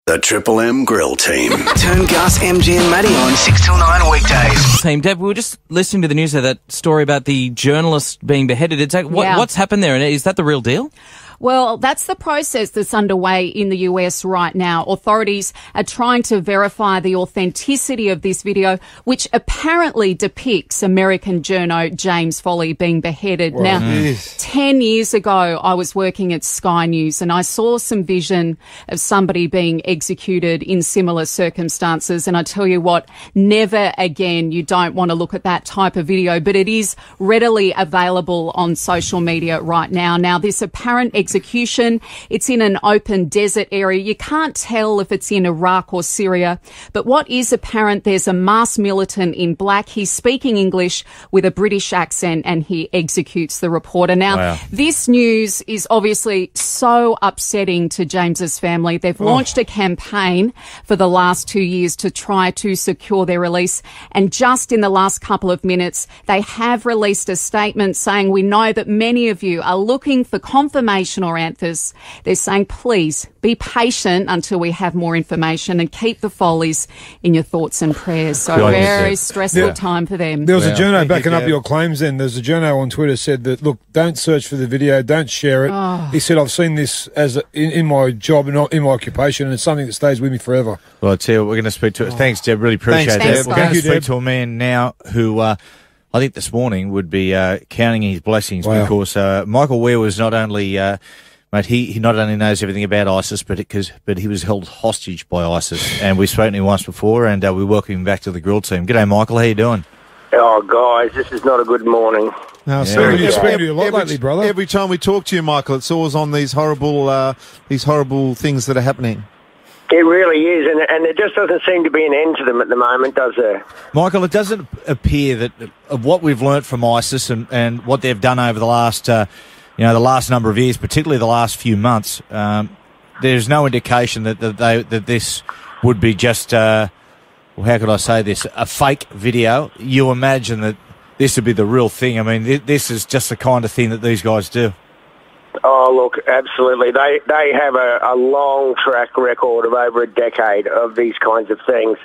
The Triple M Grill Team. Turn Gus, MG and Matty on 6 till 9 weekdays. Team Deb, we were just listening to the news of that story about the journalist being beheaded. What's happened there, and is that the real deal? Well, that's the process that's underway in the US right now. Authorities are trying to verify the authenticity of this video, which apparently depicts American journo James Foley being beheaded. Well, now, 10 years ago, I was working at Sky News and I saw some vision of somebody being executed in similar circumstances. And I tell you what, never again, you don't want to look at that type of video, but it is readily available on social media right now. Now, this apparent execution, it's in an open desert area. You can't tell if it's in Iraq or Syria, but what is apparent, there's a masked militant in black. He's speaking English with a British accent and he executes the reporter. Now, This news is obviously so upsetting to James's family. They've launched a campaign for the last 2 years to try to secure their release, and just in the last couple of minutes, they have released a statement saying, we know that many of you are looking for confirmation or answers. They're saying, please be patient until we have more information and keep the Foleys in your thoughts and prayers. So very stressful time for them. There was a journo backing up your claims then. There's a journo on Twitter said that, look, don't search for the video, don't share it. He said, I've seen this as in my job and in my occupation, and it's something that stays with me forever. Well, I tell you what, we're going to speak to it. Thanks, Deb. Really appreciate that. We're going to speak to a man now who I think this morning would be counting his blessings because Michael Ware was not only... Mate, he not only knows everything about ISIS, but he was held hostage by ISIS. And we've spoken to him once before, and we welcome him back to the grill team. G'day, Michael. How you doing? Oh, guys, this is not a good morning. No, you've spoken to you a lot lately, brother. Every time we talk to you, Michael, it's always on these horrible things that are happening. It really is, and there just doesn't seem to be an end to them at the moment, does there? Michael, it doesn't appear that of what we've learnt from ISIS and what they've done over the last... the last number of years, particularly the last few months, there's no indication that this would be just, how could I say this, a fake video. You imagine that this would be the real thing. I mean, this is just the kind of thing that these guys do. Oh, look, absolutely. They have a long track record of over a decade of these kinds of things,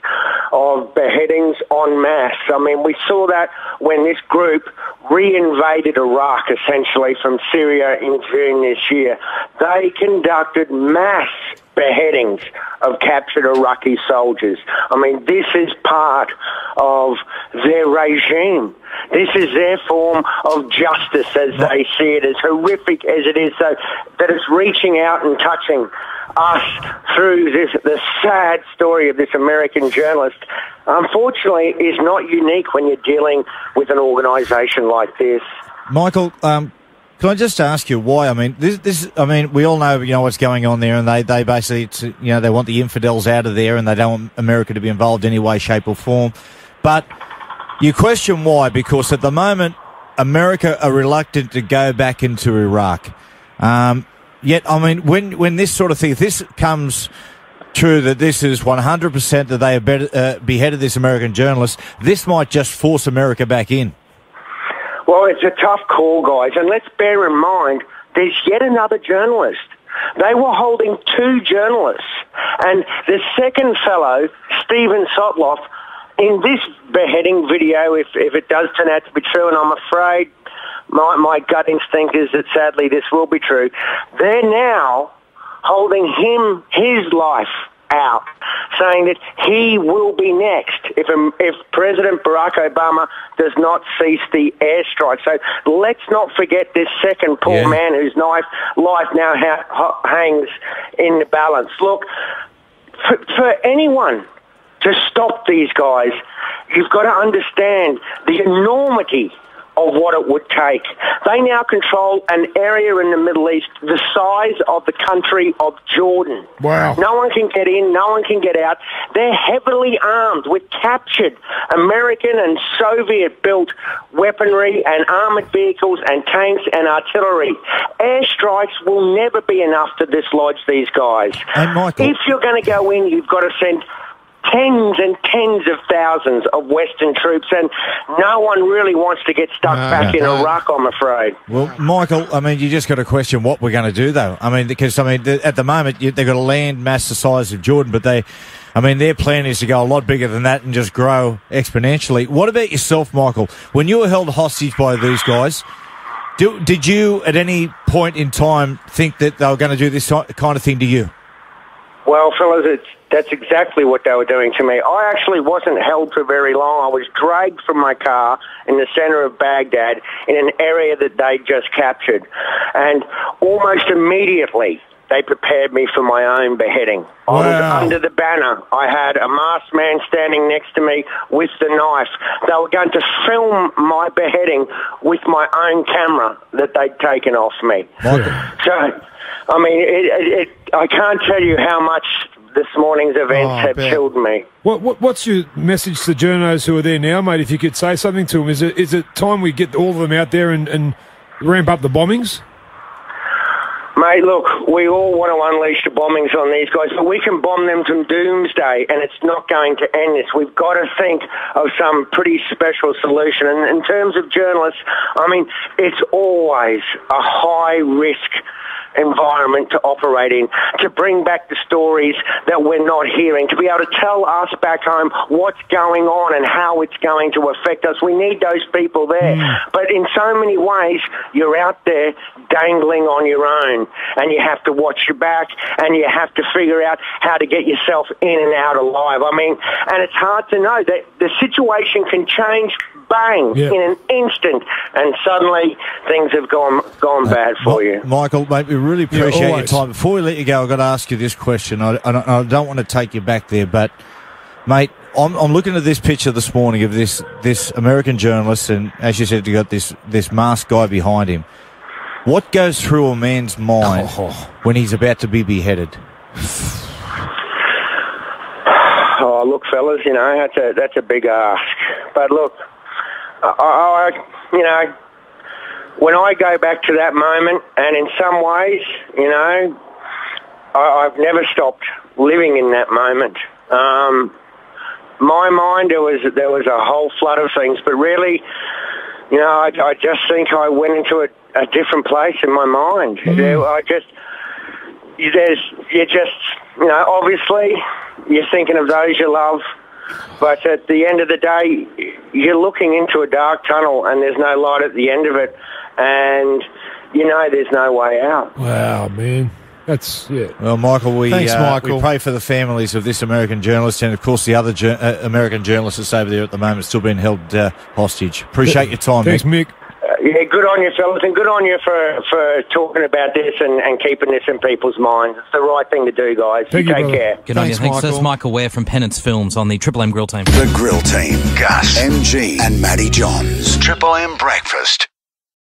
of beheadings en masse. I mean, we saw that when this group re-invaded Iraq, essentially, from Syria in June this year. They conducted mass beheadings of captured Iraqi soldiers. I mean, this is part of their regime. This is their form of justice as they see it, as horrific as it is, so that it's reaching out and touching us through the sad story of this American journalist. Unfortunately, is not unique when you're dealing with an organisation like this. Michael, can I just ask you why? I mean, we all know, what's going on there, and they basically, they want the infidels out of there, and they don't want America to be involved in any way, shape, or form. But you question why, because at the moment, America are reluctant to go back into Iraq. Yet, I mean, when this sort of thing, if this comes true that this is 100% that they have beheaded this American journalist, this might just force America back in. Well, it's a tough call, guys, and let's bear in mind there's yet another journalist. They were holding two journalists, and the second fellow, Stephen Sotloff, in this beheading video, if it does turn out to be true, and I'm afraid my gut instinct is that sadly this will be true, they're now holding his life out, saying that he will be next if President Barack Obama does not cease the airstrike. So let's not forget this second poor man whose life now hangs in the balance. Look, for anyone to stop these guys, you've got to understand the enormity of what it would take. They now control an area in the Middle East the size of the country of Jordan. Wow. No one can get in, no one can get out. They're heavily armed with captured American and Soviet-built weaponry and armoured vehicles and tanks and artillery. Airstrikes will never be enough to dislodge these guys. And Michael, if you're going to go in, you've got to send tens and tens of thousands of Western troops, and no one really wants to get stuck back in Iraq, I'm afraid. Well, Michael, I mean, you just got to question what we're going to do, though. I mean, because, at the moment, they've got a land mass the size of Jordan, but their plan is to go a lot bigger than that and just grow exponentially. What about yourself, Michael? When you were held hostage by these guys, did you, at any point in time, think that they were going to do this kind of thing to you? Well, fellas, that's exactly what they were doing to me. I actually wasn't held for very long. I was dragged from my car in the centre of Baghdad in an area that they just captured. And almost immediately, they prepared me for my own beheading. I was under the banner. I had a masked man standing next to me with the knife. They were going to film my beheading with my own camera that they'd taken off me. So, I mean, I can't tell you how much this morning's events have chilled me. What's your message to journos who are there now, mate, if you could say something to them? Is it time we get all of them out there and ramp up the bombings? Mate, look, we all want to unleash the bombings on these guys, but we can bomb them to doomsday, and it's not going to end this. We've got to think of some pretty special solution. And in terms of journalists, I mean, it's always a high-risk environment to operate in, to bring back the stories that we're not hearing, to be able to tell us back home what's going on and how it's going to affect us. We need those people there. But in so many ways, you're out there dangling on your own, and you have to watch your back, and you have to figure out how to get yourself in and out alive. I mean, and it's hard to know that the situation can change, bang, in an instant, and suddenly things have gone bad for you. Michael, mate, we really appreciate your time. Before we let you go, I've got to ask you this question. I don't want to take you back there, but, mate, I'm looking at this picture this morning of this American journalist, and as you said, you got this masked guy behind him. What goes through a man's mind when he's about to be beheaded? Oh, look, fellas, you know, that's a big ask. But look, you know, when I go back to that moment, and in some ways, you know, I've never stopped living in that moment. My mind, there was a whole flood of things, but really, you know, I just think I went into a different place in my mind. You know, obviously, you're thinking of those you love, but at the end of the day, you're looking into a dark tunnel, and there's no light at the end of it, and you know there's no way out. Wow, man. Well, Michael, Thanks, Michael. We pray for the families of this American journalist, and of course the other American journalist that's over there at the moment still being held hostage. Appreciate your time. Thanks, Mick. Yeah, good on you, fellas, and good on you for talking about this and keeping this in people's minds. It's the right thing to do, guys. Take care. Good on you. Thanks. That's Michael Ware from Penance Films on the Triple M Grill Team. The Grill Team. Gus, MG and Matty Johns. Triple M Breakfast.